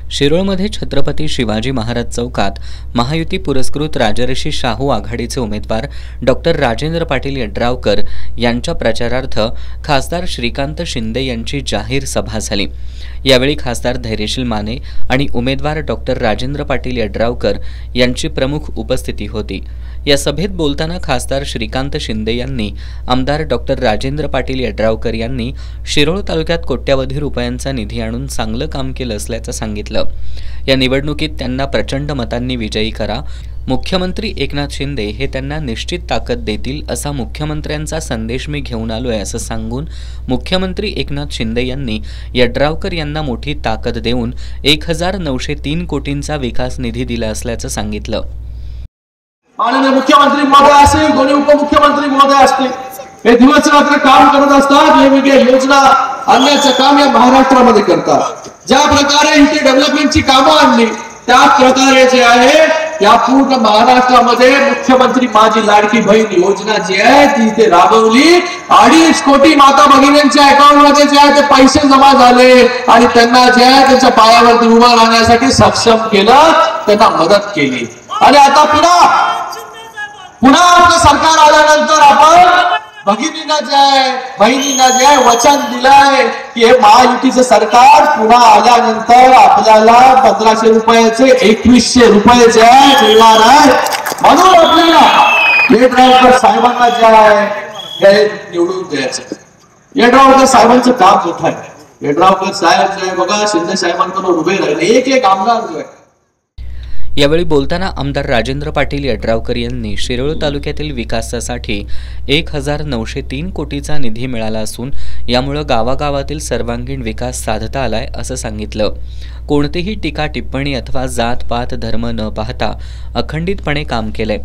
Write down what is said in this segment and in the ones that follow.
शिरोळमध्ये छत्रपती शिवाजी महाराज चौकात महायुती पुरस्कृत राजर्षी शाहू आघाडीचे उमेदवार डॉक्टर राजेंद्र पाटील यड्रावकर यांच्या प्रचारार्थ खासदार श्रीकांत शिंदे यांची जाहीर सभा झाली। यावेळी खासदार धैर्यशील माने आणि उमेदवार डॉक्टर राजेंद्र पाटील यड्रावकर यांची प्रमुख उपस्थिती होती। या सभेत बोलताना खासदार श्रीकांत शिंदे यांनी आमदार डॉक्टर राजेंद्र पाटील यड्रावकर यांनी शिरोळ तालुक्यात कोट्यावधी रुपयांचा निधी आणून चांगलं काम केलं असल्याचं सांगितलं। या निवडणुकीत त्यांना प्रचंड मतांनी विजयी करा, मुख्यमंत्री एकनाथ शिंदे हे त्यांना निश्चित ताकद देतील असा मुख्यमंत्र्यांचा संदेश मी घेऊन आलोय असं सांगून मुख्यमंत्री एकनाथ शिंदे यांनी यड्रावकर यांना मोठी ताकद देऊन 1903 कोटींचा विकास निधी दिला असल्याचं सांगितलं। माननीय मुख्यमंत्री महोदय असतील, दोन्ही उपमुख्यमंत्री महोदय असतील, हे दिवस रात्र काम करत असतात, वेगवेगळ्या योजना आणण्याचं काम या महाराष्ट्रामध्ये करतात। ज्या प्रकारे इथे डेव्हलपमेंटची कामं आणली त्या प्रकारे जे आहे या पूर्ण महाराष्ट्रामध्ये मुख्यमंत्री माझी लाडकी बहीण योजना जी आहे ती इथे राबवली। 2.5 कोटी माता भगिनींच्या अकाउंट मध्ये जे आहे ते पैसे जमा झाले आणि त्यांना जे आहे त्यांच्या पायावरती उभं राहण्यासाठी सक्षम केलं, त्यांना मदत केली। आणि आता पुन्हा आपलं सरकार आल्यानंतर आपण भगिनींना जे आहे बहिणींना जे आहे वचन दिलंय की हे महायुतीचं सरकार पुन्हा आल्यानंतर आपल्याला 1500 रुपयाचे 2100 रुपये जे आहे मिळणार आहे। म्हणून आपल्याला यड्रावकर साहेबांना जे आहे हे निवडून द्यायचं। यड्रावकर साहेबांचं काम मोठं आहे। यड्रावकर साहेब जे आहे बघा शिंदे साहेबांकडून उभे राहिले, एक आमदार जो आहे। यावेळी बोलताना आमदार राजेंद्र पाटील यड्रावकर यांनी शिरोळ तालुक्यातील विकासासाठी 1903 कोटीचा निधी मिळाला असून यामुळे गावागावातील सर्वांगीण विकास साधता आलाय असं सांगितलं। कोणतीही टीका टिप्पणी अथवा जात पात धर्म न पाहता अखंडितपणे काम केलंय।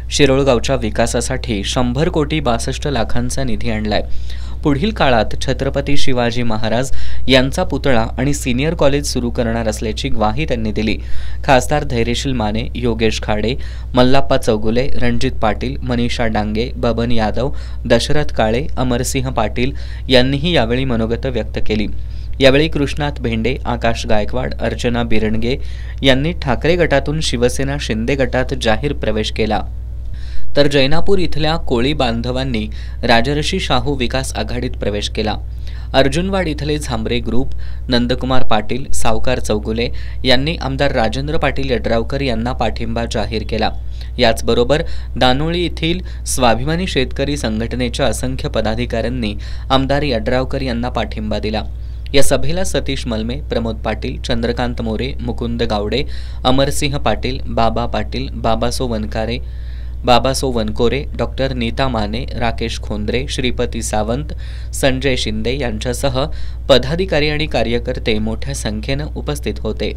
शिरोळ गावच्या विकासासाठी 100 कोटी 62 लाखांचा निधी आणलाय। पुढील काळात छत्रपती शिवाजी महाराज यांचा पुतळा आणि सिनियर कॉलेज सुरू करणार असल्याची ग्वाही त्यांनी दिली। खासदार धैर्यशील माने, योगेश खाडे, मल्लाप्पा चौगुले, रणजित पाटील, मनीषा डांगे, बबन यादव, दशरथ काळे, अमरसिंह पाटील यांनीही यावेळी मनोगत व्यक्त केली। यावेळी कृष्णात भेंडे, आकाश गायकवाड, अर्चना बिरणगे यांनी ठाकरे गटातून शिवसेना शिंदे गटात जाहीर प्रवेश केला। तर जैनापूर इथल्या कोळी बांधवांनी राजर्षी शाहू विकास आघाडीत प्रवेश केला। अर्जुनवाड इथले झांबरे ग्रुप, नंदकुमार पाटील, सावकार चौगुले यांनी आमदार राजेंद्र पाटील यड्रावकर यांना पाठिंबा जाहीर केला। याचबरोबर दानोळी येथील स्वाभिमानी शेतकरी संघटनेच्या असंख्य पदाधिकाऱ्यांनी आमदार यड्रावकर यांना पाठिंबा दिला। या सभेला सतीश मलमे, प्रमोद पाटील, चंद्रकांत मोरे, मुकुंद गावडे, अमरसिंह पाटील, बाबा पाटील, बाबासो वनकोरे, डॉक्टर नीता माने, राकेश खोंद्रे, श्रीपती सावंत, संजय शिंदे यांच्यासह पदाधिकारी आणि कार्यकर्ते मोठ्या संख्येने उपस्थित होते।